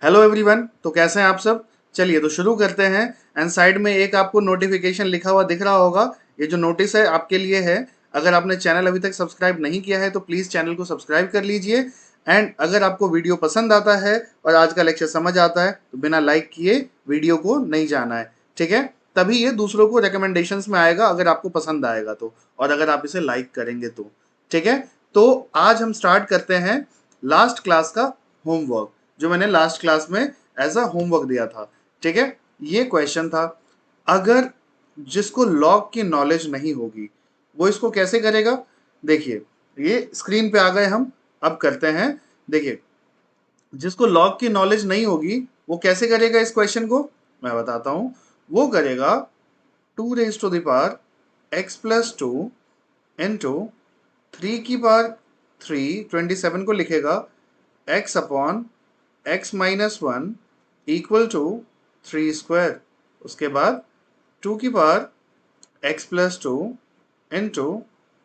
Hello everyone, तो कैसे हैं आप सब। चलिए तो शुरू करते हैं। एंड साइड में एक आपको नोटिफिकेशन लिखा हुआ दिख रहा होगा। ये जो नोटिस है आपके लिए है। अगर आपने चैनल अभी तक सब्सक्राइब नहीं किया है तो प्लीज़ चैनल को सब्सक्राइब कर लीजिए। एंड अगर आपको वीडियो पसंद आता है और आज का लेक्चर समझ आता है तो बिना लाइक किए वीडियो को नहीं जाना है, ठीक है। तभी ये दूसरों को रिकमेंडेशंस में आएगा अगर आपको पसंद आएगा तो, और अगर आप इसे लाइक करेंगे तो, ठीक है। तो आज हम स्टार्ट करते हैं लास्ट क्लास का होमवर्क, जो मैंने लास्ट क्लास में एज अ होमवर्क दिया था, ठीक है। ये क्वेश्चन था, अगर जिसको लॉग की नॉलेज नहीं होगी वो इसको कैसे करेगा। देखिए, ये स्क्रीन पे आ गए हम। अब करते हैं। देखिए, जिसको लॉग की नॉलेज नहीं होगी वो कैसे करेगा इस क्वेश्चन को, मैं बताता हूं। वो करेगा 2 raised to the power x plus two into 3 की पावर 3 27 को लिखेगा x upon x minus one equal to 3 square. उसके बाद 2 की power x plus two into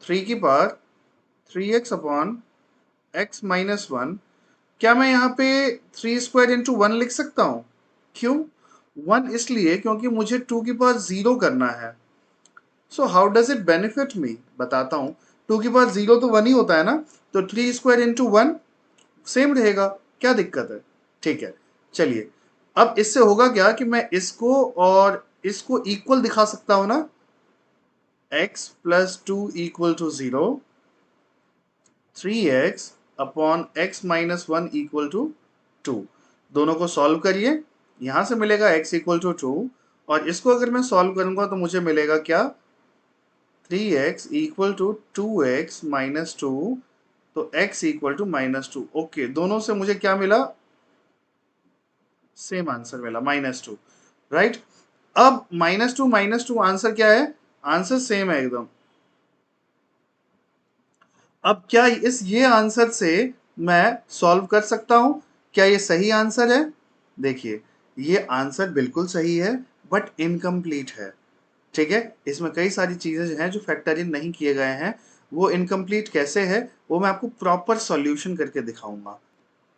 3 की power 3x upon x minus one. क्या मैं यहाँ पे 3 स्क्वायर इंटू वन लिख सकता हूँ? क्यों? वन इसलिए क्योंकि मुझे 2 की पावर 0 करना है। So how does it benefit me, बताता हूँ। 2 की पावर 0 तो वन ही होता है ना, तो 3 स्क्वायर इंटू वन सेम रहेगा। क्या दिक्कत है? ठीक है। चलिए, अब इससे होगा क्या कि मैं इसको और इसको इक्वल दिखा सकता हूं ना। x plus two equal to 0, 3x upon x minus one equal to 2। दोनों को सॉल्व करिए। यहां से मिलेगा x इक्वल टू 2, और इसको अगर मैं सॉल्व करूंगा तो मुझे मिलेगा क्या? 3x equal to 2x minus two. तो x इक्वल टू -2। ओके, दोनों से मुझे क्या मिला? सेम आंसर मिला, -2। राइट। अब -2 आंसर क्या है? आंसर सेम है एकदम। अब क्या इस ये आंसर से मैं सॉल्व कर सकता हूं? क्या ये सही आंसर है? देखिए, ये आंसर बिल्कुल सही है, बट इनकम्प्लीट है, ठीक है। इसमें कई सारी चीजें हैं जो फैक्टर इन नहीं किए गए हैं। वो इनकम्प्लीट कैसे है वो मैं आपको प्रॉपर सॉल्यूशन करके दिखाऊंगा।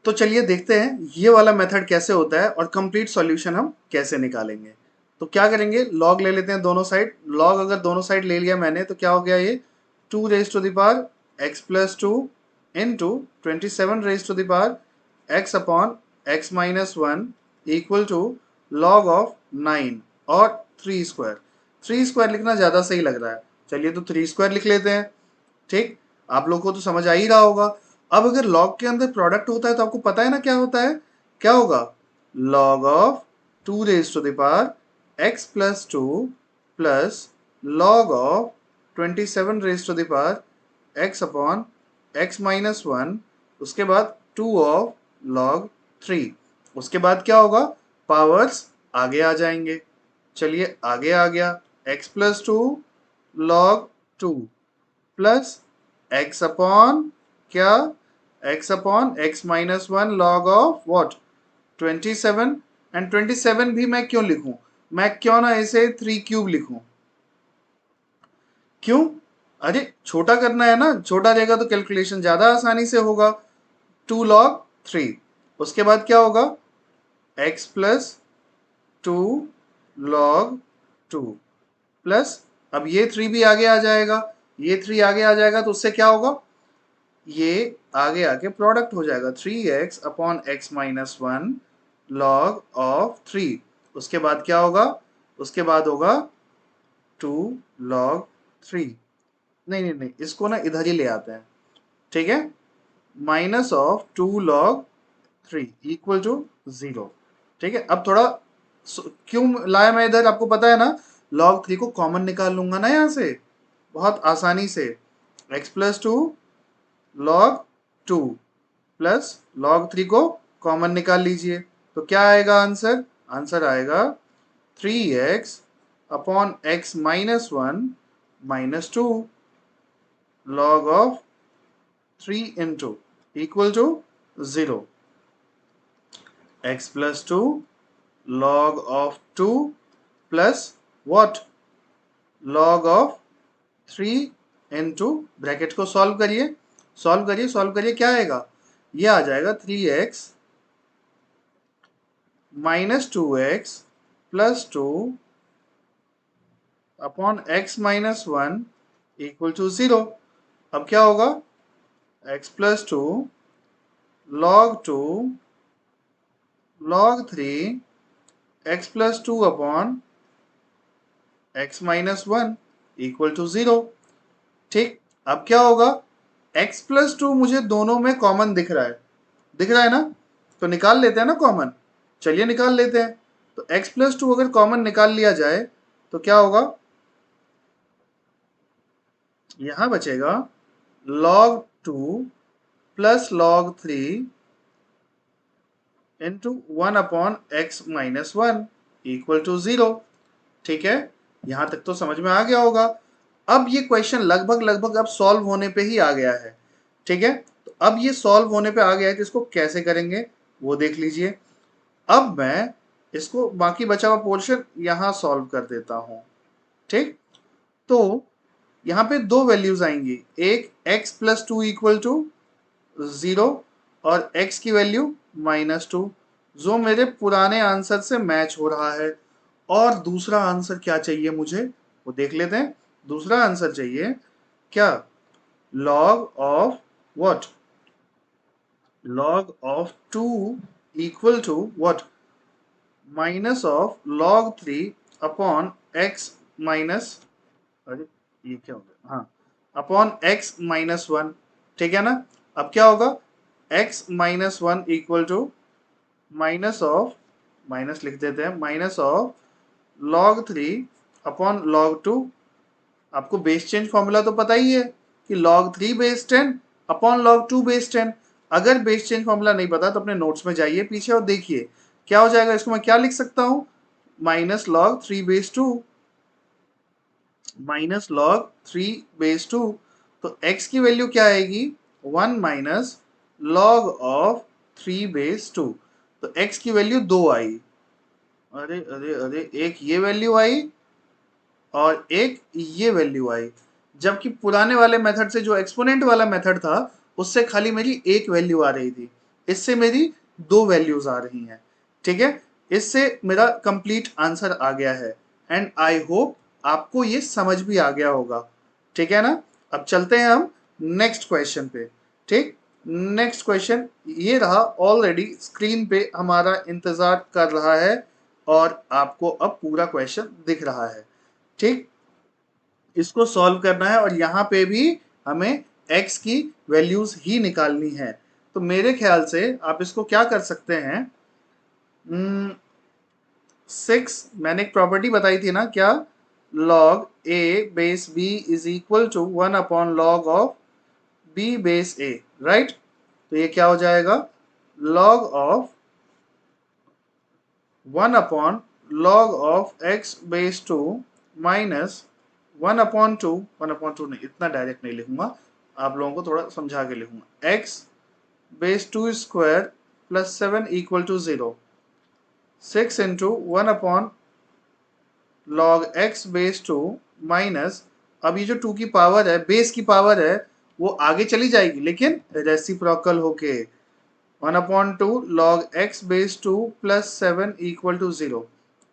तो चलिए देखते हैं ये वाला मेथड कैसे होता है और कंप्लीट सॉल्यूशन हम कैसे निकालेंगे। तो क्या करेंगे, लॉग ले लेते हैं दोनों साइड। लॉग अगर दोनों साइड ले लिया मैंने तो क्या हो गया, ये 2 raised to the power x plus two into 27 raised to the power x upon x minus one equal to log of 9 और 3 स्क्वायर। 3 स्क्वायर लिखना ज़्यादा सही लग रहा है, चलिए तो 3 स्क्वायर लिख लेते हैं। ठीक, आप लोग को तो समझ आ ही रहा होगा। अब अगर लॉग के अंदर प्रोडक्ट होता है तो आपको पता है ना क्या होता है। क्या होगा? Log of 2 raised to the power x plus two plus log of 27 raised to the power x upon x minus one. उसके बाद 2 of log 3। उसके बाद क्या होगा? पावर्स आगे आ जाएंगे। चलिए, आगे आ गया x plus two log 2 plus x upon क्या? x upon x minus one log of what? 27। And 27 भी मैं क्यों लिखूं? मैं क्यों ना इसे 3 क्यूब लिखूं? क्यों? अरे छोटा करना है ना, छोटा रहेगा तो कैलकुलेशन ज्यादा आसानी से होगा। 2 log 3। उसके बाद क्या होगा? x plus two log 2 plus, अब ये 3 भी आगे आ जाएगा। ये 3 आगे आ जाएगा तो उससे क्या होगा? ये आगे आके प्रोडक्ट हो जाएगा 3x upon x minus one log of 3। उसके बाद क्या होगा? उसके बाद होगा 2 log 3। नहीं नहीं नहीं, इसको ना इधर ही ले आते हैं, ठीक है। -2 log 3 इक्वल टू 0। ठीक है। अब थोड़ा क्यों लाया मैं इधर, आपको पता है ना। log 3 को कॉमन निकाल लूंगा ना यहाँ से बहुत आसानी से। x plus two log 2 plus log 3 को कॉमन निकाल लीजिए तो क्या आएगा आंसर? आंसर आएगा 3x upon x minus one minus two log of 3 into equal to 0। x plus two log of 2 plus what? Log of 3 into, bracket को solve करिए, solve करिए, सॉल्व करिए। क्या आएगा? ये आ जाएगा 3x minus 2x plus 2 upon x minus 1 equal to 0। अब क्या होगा, x plus 2 log 2 log 3 x plus 2 upon x minus 1 equal to 0। ठीक, अब क्या होगा, x प्लस 2 मुझे दोनों में कॉमन दिख रहा है ना, तो निकाल लेते हैं ना कॉमन। चलिए निकाल लेते हैं। तो x प्लस 2 अगर कॉमन निकाल लिया जाए तो क्या होगा, यहां बचेगा log 2 plus log 3 into 1 upon x minus 1 equal to 0। ठीक है, यहां तक तो समझ में आ गया होगा। अब ये क्वेश्चन लगभग लगभग अब सॉल्व होने पे ही आ गया है। ठीक है, तो अब ये सॉल्व होने पे आ गया है, तो इसको कैसे करेंगे वो देख लीजिए। अब मैं इसको बाकी बचा हुआ पोर्शन यहां सॉल्व कर देता हूं। ठीक, तो यहां पे दो वैल्यूज आएंगी, एक x प्लस 2 इक्वल टू 0 और x की वैल्यू माइनस 2, जो मेरे पुराने आंसर से मैच हो रहा है। और दूसरा आंसर क्या चाहिए मुझे वो देख लेते हैं। दूसरा आंसर चाहिए क्या, log of what, log of 2 equal to what, minus of log 3 upon x minus, अरे ये क्या हो गया, हाँ, अपॉन x माइनस 1। ठीक है ना, अब क्या होगा, x minus 1 equal to minus of, minus लिख देते हैं, minus of log 3 upon log 2। आपको बेस चेंज फॉर्मूला तो पता ही है कि log 3 base 10 upon log 2 base 10। अगर बेस चेंज फॉर्मूला नहीं पता तो अपने नोट्स में जाइए पीछे और देखिए क्या हो जाएगा। इसको मैं क्या लिख सकता हूं, minus log 3 base 2, minus log 3 base 2। तो x की वैल्यू क्या आएगी, 1 माइनस log ऑफ 3 बेस 2। तो x की वैल्यू 2 आई। अरे अरे अरे, एक ये वैल्यू आई और एक ये वैल्यू आई, जबकि पुराने वाले मेथड से जो एक्सपोनेंट वाला मेथड था उससे खाली मेरी एक वैल्यू आ रही थी, इससे मेरी दो वैल्यूज आ रही हैं। ठीक है, इससे मेरा कंप्लीट आंसर आ गया है एंड आई होप आपको ये समझ भी आ गया होगा। ठीक है ना, अब चलते हैं हम नेक्स्ट क्वेश्चन पे। ठीक, नेक्स्ट क्वेश्चन ये रहा, ऑलरेडी स्क्रीन पे हमारा इंतजार कर रहा है और आपको अब पूरा क्वेश्चन दिख रहा है। ठीक, इसको सॉल्व करना है और यहाँ पे भी हमें x की वैल्यूज ही निकालनी है। तो मेरे ख्याल से आप इसको क्या कर सकते हैं, 6, मैंने एक प्रॉपर्टी बताई थी ना क्या, log a base b is equal to 1 upon log of b base a, right. तो ये क्या हो जाएगा, log of 1 upon log of x base 2 minus 1 upon 2 नहीं, इतना डायरेक्ट नहीं लिखूंगा, आप लोगों को थोड़ा समझा के लिखूंगा, x base 2 square plus 7 equal to 0, 6 into 1 upon log x base 2 minus, अब ये जो 2 की पावर है, बेस की पावर है, वो आगे चली जाएगी लेकिन रेसिप्रोकल होके, 1/2 log x base 2 plus 7 equal to 0।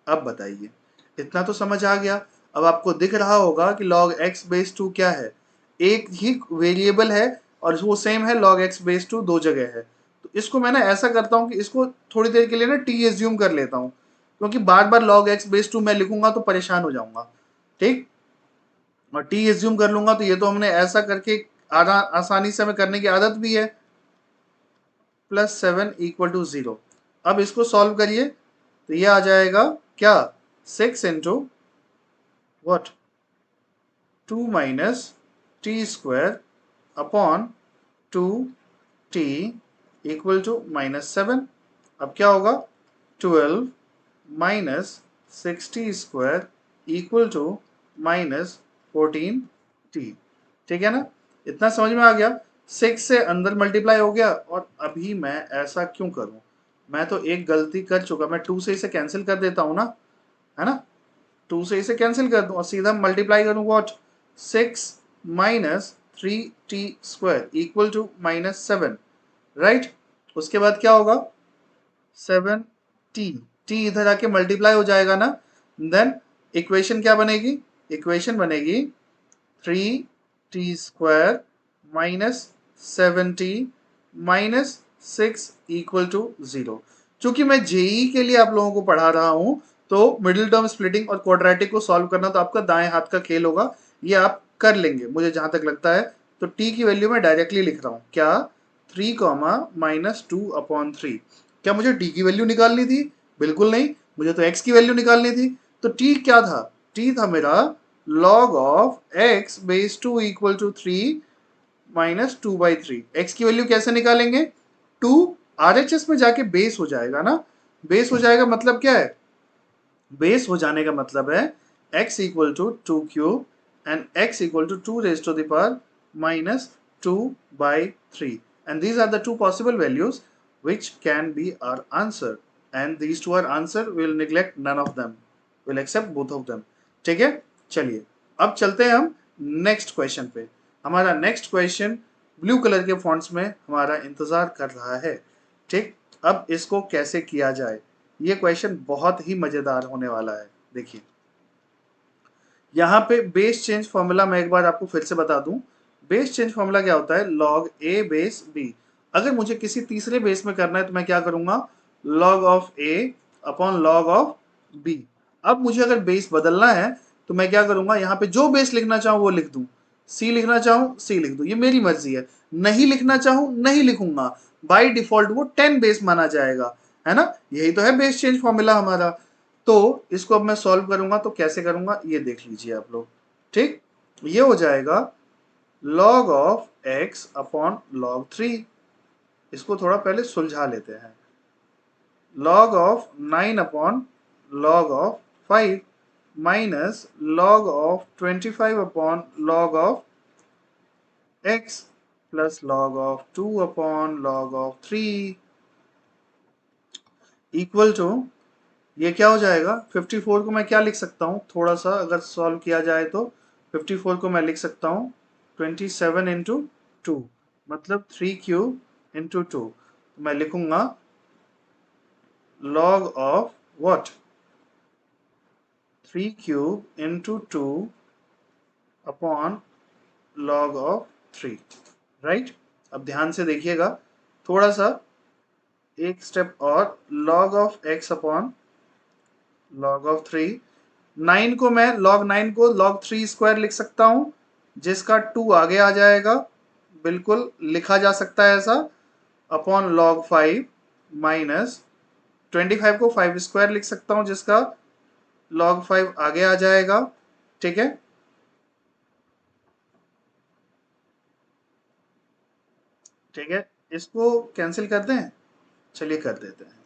अब बताइए, इतना तो समझ आ गया। अब आपको दिख रहा होगा कि log x बेस 2 क्या है, एक ही वेरिएबल है और वो सेम है log x बेस 2 दो जगह है। तो इसको मैं ना ऐसा करता हूँ कि इसको थोड़ी देर के लिए ना t एज्यूम कर लेता हूँ, क्योंकि बार बार log x बेस 2 मैं लिखूंगा तो परेशान हो जाऊंगा। ठीक, और t एज्यूम कर लूंगा तो ये तो हमने ऐसा करके आसानी से हमें करने की आदत भी है, प्लस 7 इक्वल टू 0। अब इसको सॉल्व करिए तो ये आ जाएगा क्या, 6 into what 2 minus t square upon 2t equal to minus 7। अब क्या होगा, 12 minus 6t square equal to minus 14t। ठीक है ना, इतना समझ में आ गया। 6 से अंदर मल्टीप्लाई हो गया और अभी मैं ऐसा क्यों करूं, मैं तो एक गलती कर चुका, मैं 2 से इसे कैंसिल कर देता हूं ना, है ना, 2 से इसे कैंसिल कर दूं और सीधा मल्टीप्लाई करूं what, 6 minus 3t square equal to minus 7, right. उसके बाद क्या होगा, 7t टी इधर आके मल्टीप्लाई हो जाएगा ना, देन इक्वेशन क्या बनेगी, इक्वेशन बनेगी 3t² minus 7t minus 6 equal to 0। चूंकि मैं जेई के लिए आप लोगों को पढ़ा रहा हूं, तो मिडिल टर्म स्प्लिटिंग और क्वाड्रेटिक को सॉल्व करना तो आपका दाएं हाथ का खेल होगा, ये आप कर लेंगे मुझे जहां तक लगता है। तो t की वैल्यू मैं डायरेक्टली लिख रहा हूं, क्या 3 माइनस 2/3। क्या मुझे t की वैल्यू निकालनी थी? बिल्कुल नहीं, मुझे तो x की वैल्यू निकालनी थी। तो t क्या था? t था मेरा log of x base 2 equal to 3 minus 2/3। x की वैल्यू कैसे निकालेंगे? 2 RHS में जाके बेस हो जाएगा ना, बेस हो जाएगा मतलब क्या है? बेस हो जाने का मतलब है x equal to 2³ and x equal to 2 raised to the power minus 2/3, and these are the two possible values which can be our answer, and these two are answer, we will neglect none of them, we will accept both of them। ठीक है, चलिए अब चलते हैं हम next question पे। हमारा next question blue colour के फॉन्ट्स में हमारा इंतजार कर रहा है। ठीक, अब इसको कैसे किया जाए, ये क्वेश्चन बहुत ही मजेदार होने वाला है। देखिए यहाँ पे बेस चेंज फॉर्मूला मैं एक बार आपको फिर से बता दूं। बेस चेंज फॉर्मूला क्या होता है? log a base b। अगर मुझे किसी तीसरे बेस में करना है तो मैं क्या करूंगा? log of a upon log of b। अब मुझे अगर बेस बदलना है तो मैं क्या करूंगा? यहाँ पे जो बेस लिखना चाहूं वो लिख दूं, c लिखना चाहूं c लिख दूं, ये मेरी मर्जी है। नहीं लिखना चाहूं नहीं लिखूंगा, बाई डिफॉल्ट वो 10 बेस माना जाएगा, है ना। यही तो है बेस चेंज फॉर्मूला हमारा। तो इसको अब मैं सॉल्व करूंगा तो कैसे करूंगा ये देख लीजिए आप लोग। ठीक, ये हो जाएगा log of x upon log 3। इसको थोड़ा पहले सुलझा लेते हैं। log of 9 upon log of 5 minus log of 25 upon log of x plus log of 2 upon log of 3 equal to, ये क्या हो जाएगा? 54 को मैं क्या लिख सकता हूँ? थोड़ा सा अगर सॉल्व किया जाए तो 54 को मैं लिख सकता हूँ 27 इंटू 2, मतलब 3³ इंटू 2। मैं लिखूंगा log of what? 3³ into 2 upon log of 3, right. अब ध्यान से देखिएगा थोड़ा सा, एक स्टेप और, log of x upon log of 3। 9 को मैं log 9 को log 3 स्क्वायर लिख सकता हूं, जिसका 2 आगे आ जाएगा, बिल्कुल लिखा जा सकता है ऐसा, अपॉन log 5 माइनस 25 को 5 स्क्वायर लिख सकता हूं, जिसका log 5 आगे आ जाएगा। ठीक है, ठीक है, इसको कैंसिल कर दें, चलिए कर देते हैं।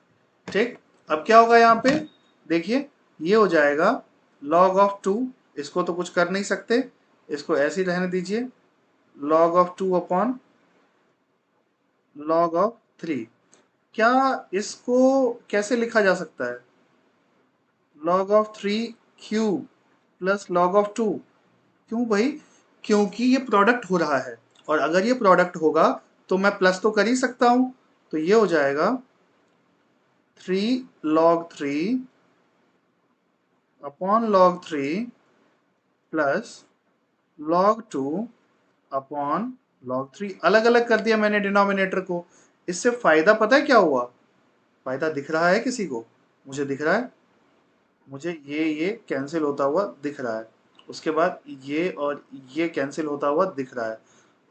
ठीक, अब क्या होगा यहाँ पे? देखिए ये हो जाएगा log ऑफ 2, इसको तो कुछ कर नहीं सकते, इसको ऐसे ही रहने दीजिए, log of 2 upon log of 3। क्या इसको कैसे लिखा जा सकता है? log of 3³ plus log of 2। क्यों भाई? क्योंकि ये प्रोडक्ट हो रहा है, और अगर ये प्रोडक्ट होगा तो मैं प्लस तो कर ही सकता हूं। तो ये हो जाएगा 3 log 3 upon log 3 plus log 2 upon log 3। अलग अलग कर दिया मैंने डिनोमिनेटर को। इससे फायदा पता है क्या हुआ? फायदा दिख रहा है किसी को? मुझे दिख रहा है, मुझे ये कैंसिल होता हुआ दिख रहा है, उसके बाद ये और ये कैंसिल होता हुआ दिख रहा है।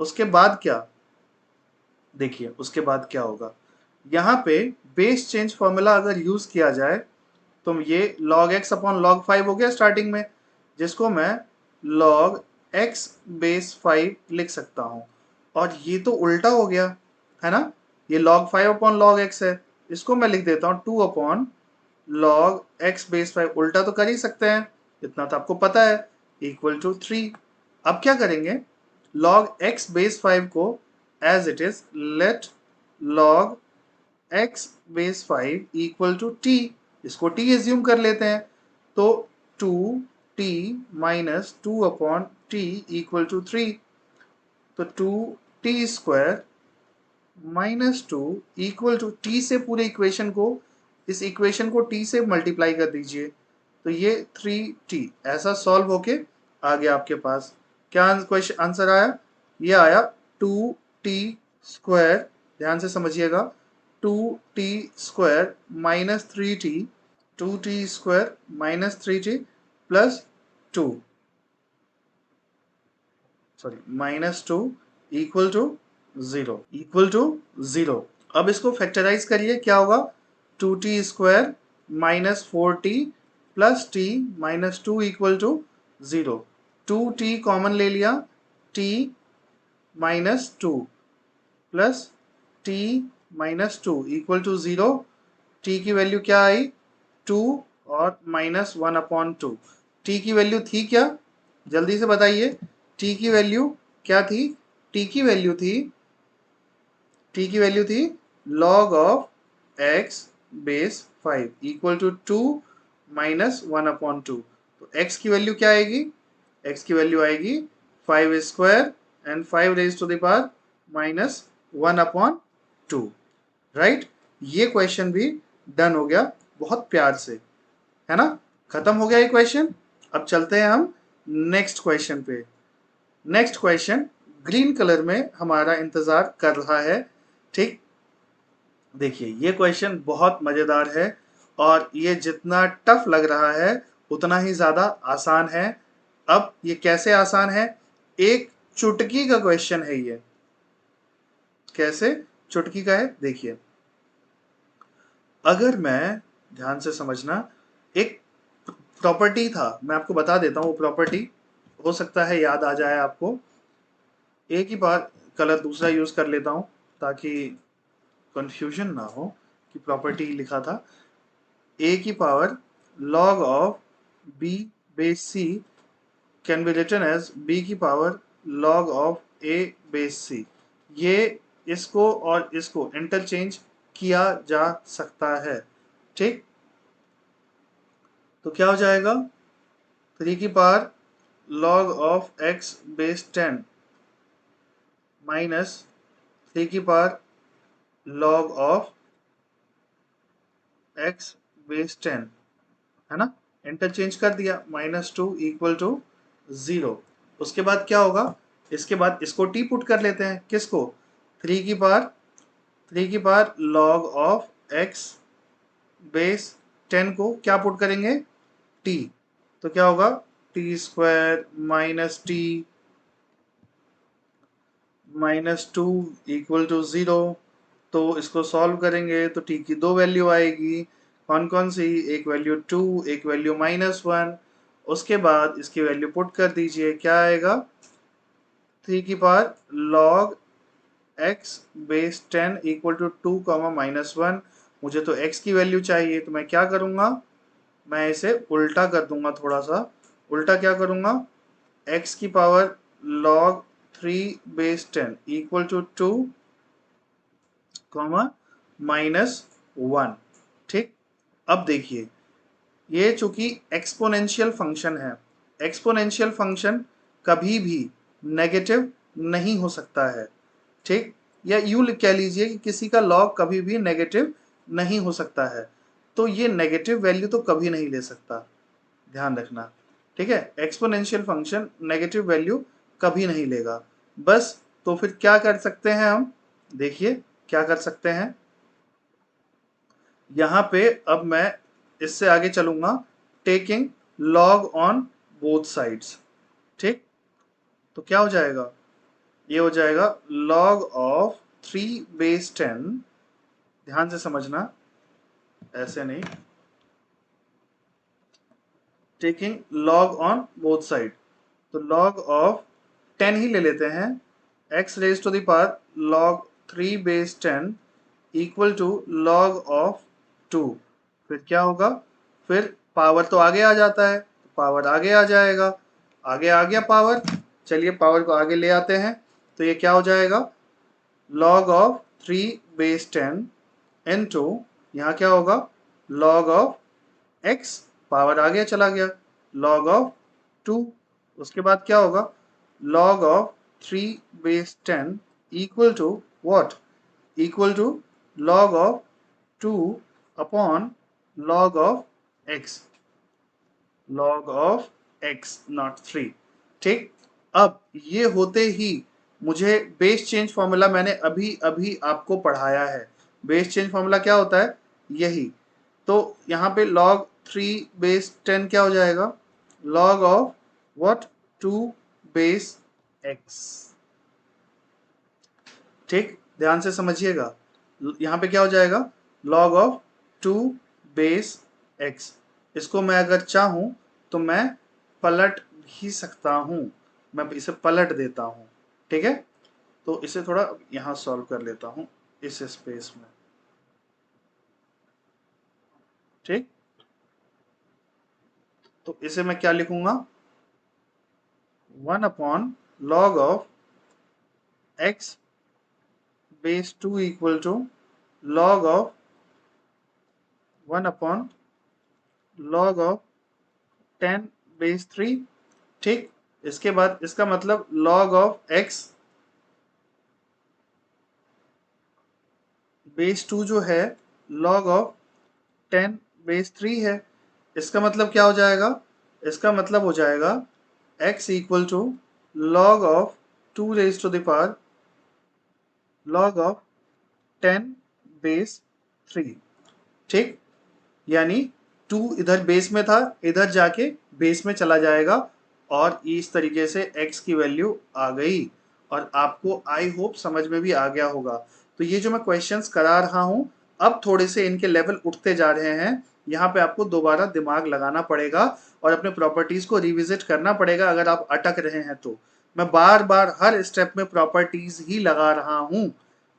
उसके बाद क्या? देखिए उसके बाद क्या होगा, यहाँ पे बेस चेंज फॉर्मूला अगर यूज किया जाए तो ये log x अपॉन log 5 हो गया स्टार्टिंग में, जिसको मैं log x बेस 5 लिख सकता हूँ। और ये तो उल्टा हो गया है ना, ये log 5 अपॉन log x है, इसको मैं लिख देता हूँ 2 अपॉन log x बेस 5। उल्टा तो कर ही सकते हैं, इतना तो आपको पता है, इक्वल टू 3। अब क्या करेंगे? log x बेस 5 को as it is let log x base 5 equal to t, इसको t एज्यूम कर लेते हैं। तो 2t minus 2 upon t equal to 3। तो 2t² minus 2 equal to t से पूरे इक्वेशन को इस इक्वेशन को t से मल्टीप्लाई कर दीजिए, तो ये 3t ऐसा सॉल्व होके आ गया आपके पास। क्या क्वेश्चन आंसर आया? ये आया 2t स्क्वायर, ध्यान से समझिएगा, 2t square minus 3t, 2t square minus 3t plus 2, sorry minus 2 equal to 0, equal to 0। अब इसको फैक्टराइज करिए, क्या होगा? 2t square minus 4t plus t minus 2 equal to 0। 2t common ले लिया, t minus 2 plus t minus 2 equal to 0। t की value क्या आई? 2 और माइनस 1/2। t की वैल्यू थी क्या? जल्दी से बताइए, t की वैल्यू क्या थी? t की वैल्यू थी log of x base 5 equal to 2 minus 1/2। तो x की वैल्यू क्या आएगी? x की वैल्यू आएगी 5 square and 5 raise to the power minus 1/2, right. ये क्वेश्चन भी डन हो गया बहुत प्यार से, है ना? खत्म हो गया ये क्वेश्चन। अब चलते हैं हम नेक्स्ट क्वेश्चन पे। नेक्स्ट क्वेश्चन ग्रीन कलर में हमारा इंतजार कर रहा है, ठीक। देखिए ये क्वेश्चन बहुत मजेदार है और ये जितना टफ लग रहा है उतना ही ज्यादा आसान है। अब ये कैसे आसान है? एक चुटकी का क्वेश्चन है ये। कैसे चुटकी का है? देखिए, अगर मैं, ध्यान से समझना, एक प्रॉपर्टी था, मैं आपको बता देता हूँ वो प्रॉपर्टी, हो सकता है याद आ जाए आपको। एक ही बार कलर दूसरा यूज कर लेता हूँ ताकि कंफ्यूजन ना हो कि प्रॉपर्टी लिखा था। a की power log of b base c can be written as b की power log of a base c। ये इसको और इसको इंटरचेंज किया जा सकता है, ठीक। तो क्या हो जाएगा? 3 की power log of x base 10 minus 3 की power log of x base 10, है ना? इंटरचेंज कर दिया, -2 इक्वल टू 0। उसके बाद क्या होगा? इसके बाद इसको टी पुट कर लेते हैं। किसको? 3 की power log of x base 10 को क्या पुट करेंगे? t। तो क्या होगा? T square minus t minus 2 equal to 0। तो इसको सॉल्व करेंगे तो t की दो वैल्यू आएगी। कौन कौन सी? एक वैल्यू 2, एक वैल्यू -1। उसके बाद इसकी वैल्यू पुट कर दीजिए, क्या आएगा? 3 की power log x base 10 equal to 2 -1। मुझे तो x की वैल्यू चाहिए, तो मैं क्या करूँगा? मैं इसे उल्टा कर दूंगा, थोड़ा सा उल्टा क्या करूँगा? x की power log 3 base 10 equal to 2 -1, ठीक। अब देखिए, ये चूंकि एक्सपोनेंशियल फंक्शन है, एक्सपोनेंशियल फंक्शन कभी भी नेगेटिव नहीं हो सकता है, ठीक। या यूं कह लीजिए कि किसी का लॉग कभी भी नेगेटिव नहीं हो सकता है, तो ये नेगेटिव वैल्यू तो कभी नहीं ले सकता, ध्यान रखना, ठीक है। एक्सपोनेंशियल फंक्शन नेगेटिव वैल्यू कभी नहीं लेगा। बस, तो फिर क्या कर सकते हैं हम? देखिए क्या कर सकते हैं यहाँ पे। अब मैं इससे आगे चलूंगा, taking log on both sides, ठीक। तो क्या हो जाएगा? ये हो जाएगा log ऑफ 3 बेस 10, ध्यान से समझना, ऐसे नहीं, taking log on both side. तो log ऑफ 10 ही ले लेते हैं, x raise to the power log 3 base 10 equal to log of 2। फिर क्या होगा? फिर पावर तो आगे आ जाता है, पावर आगे आ जाएगा, आगे आ गया पावर। चलिए पावर को आगे ले आते हैं, तो ये क्या हो जाएगा? log ऑफ 3 बेस 10 इनटू, यहाँ क्या होगा? log ऑफ x, पावर आगे चला गया, log ऑफ 2। उसके बाद क्या होगा? log of 3 base 10 equal to what? Equal to log of 2 upon log of x, log of x not 3। ठीक, अब ये होते ही मुझे बेस चेंज फॉर्मूला मैंने अभी अभी आपको पढ़ाया है। बेस चेंज फॉर्मूला क्या होता है? यही। तो यहाँ पे log 3 बेस 10 क्या हो जाएगा? log of what? 2 base x। ठीक, ध्यान से समझिएगा। यहाँ पे क्या हो जाएगा? log of 2 base x। इसको मैं अगर चाहूं तो मैं पलट भी सकता हूं, मैं इसे पलट देता हूं। ठीक है, तो इसे थोड़ा यहाँ सॉल्व कर लेता हूं इस स्पेस में। ठीक, तो इसे मैं क्या लिखूंगा? 1 upon log of x base 2 equal to log of 1 upon log of 10 base 3। ठीक, इसके बाद इसका मतलब log ऑफ x बेस 2 जो है log ऑफ 10 बेस 3 है। इसका मतलब क्या हो जाएगा? इसका मतलब हो जाएगा x equal to log of 2 raise to the power log of 10 base 3। ठीक, यानी 2 इधर बेस में था, इधर जाके बेस में चला जाएगा और इस तरीके से x की वैल्यू आ गई। और आपको आई होप समझ में भी आ गया होगा। तो ये जो मैं क्वेश्चंस करा रहा हूं, अब थोड़े से इनके लेवल उठते जा रहे हैं। यहाँ पे आपको दोबारा दिमाग लगाना पड़ेगा और अपने प्रॉपर्टीज को रिविजिट करना पड़ेगा अगर आप अटक रहे हैं तो। मैं बार बार हर स्टेप में प्रॉपर्टीज ही लगा रहा हूं।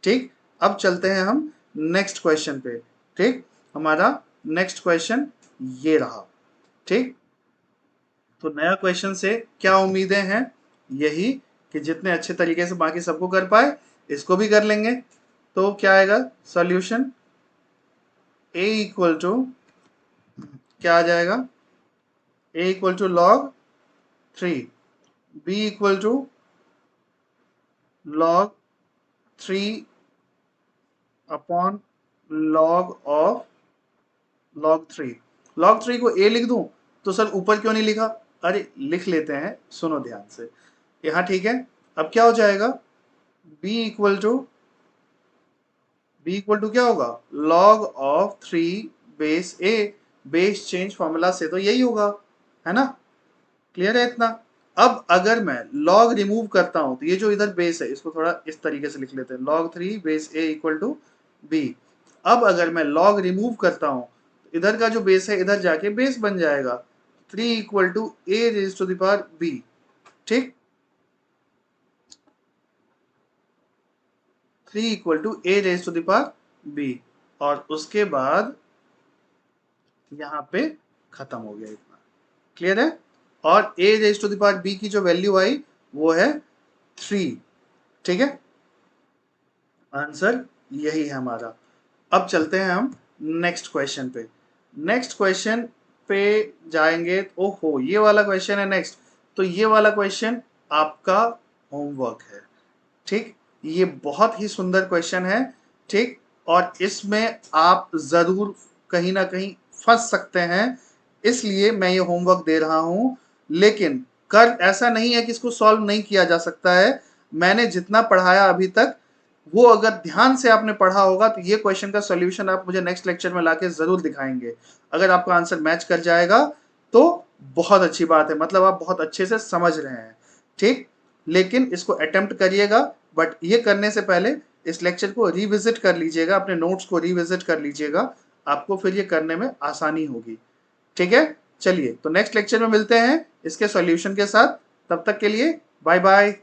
ठीक, अब चलते हैं हम नेक्स्ट क्वेश्चन पे। ठीक, हमारा नेक्स्ट क्वेश्चन ये रहा। ठीक, तो नया क्वेश्चन से क्या उम्मीदें हैं? यही कि जितने अच्छे तरीके से बाकी सबको कर पाए इसको भी कर लेंगे। तो क्या आएगा सॉल्यूशन? a इक्वल टू क्या आ जाएगा? a equal to log 3, b equal to log 3 upon log of log 3। log 3 को a लिख दूं तो सर ऊपर क्यों नहीं लिखा? अरे लिख लेते हैं, सुनो ध्यान से। यहाँ ठीक है। अब क्या हो जाएगा? b इक्वल टू क्या होगा? log of 3 base a। Base change formula से तो यही होगा, है ना? क्लियर है इतना? अब अगर मैं log रिमूव करता हूं तो ये जो इधर बेस है इसको थोड़ा इस तरीके से लिख लेते हैं, log 3 base a equal to b। अब अगर मैं log रिमूव करता हूं तो इधर का जो बेस है इधर जाके बेस बन जाएगा 3 equal to a raise to the power b। ठीक, 3 equal to a raise to the power b। और उसके बाद यहाँ पे खत्म हो गया इतना। क्लियर है? और a raise to the power b की जो वैल्यू आई वो है 3। ठीक है, आंसर यही है हमारा। अब चलते हैं हम नेक्स्ट क्वेश्चन पे। नेक्स्ट क्वेश्चन पे जाएंगे। ओहो, ये वाला क्वेश्चन है नेक्स्ट। तो ये वाला क्वेश्चन आपका होमवर्क है। ठीक, ये बहुत ही सुंदर क्वेश्चन है। ठीक, और इसमें आप जरूर कहीं ना कहीं फंस सकते हैं, इसलिए मैं ये होमवर्क दे रहा हूं। लेकिन कर ऐसा नहीं है कि इसको सॉल्व नहीं किया जा सकता है। मैंने जितना पढ़ाया अभी तक वो अगर ध्यान से आपने पढ़ा होगा तो ये क्वेश्चन का सॉल्यूशन आप मुझे नेक्स्ट लेक्चर में लाके जरूर दिखाएंगे। अगर आपका आंसर मैच कर जाएगा तो बहुत अच्छी बात है, मतलब आप बहुत अच्छे से समझ रहे हैं। ठीक, लेकिन इसको अटेम्प्ट करिएगा, बट ये करने से पहले इस लेक्चर को रिविजिट कर लीजिएगा, अपने नोट्स को रिविजिट कर लीजिएगा, आपको फिर ये करने में आसानी होगी। ठीक है, चलिए तो नेक्स्ट लेक्चर में मिलते हैं इसके सॉल्यूशन के साथ। तब तक के लिए बाय बाय।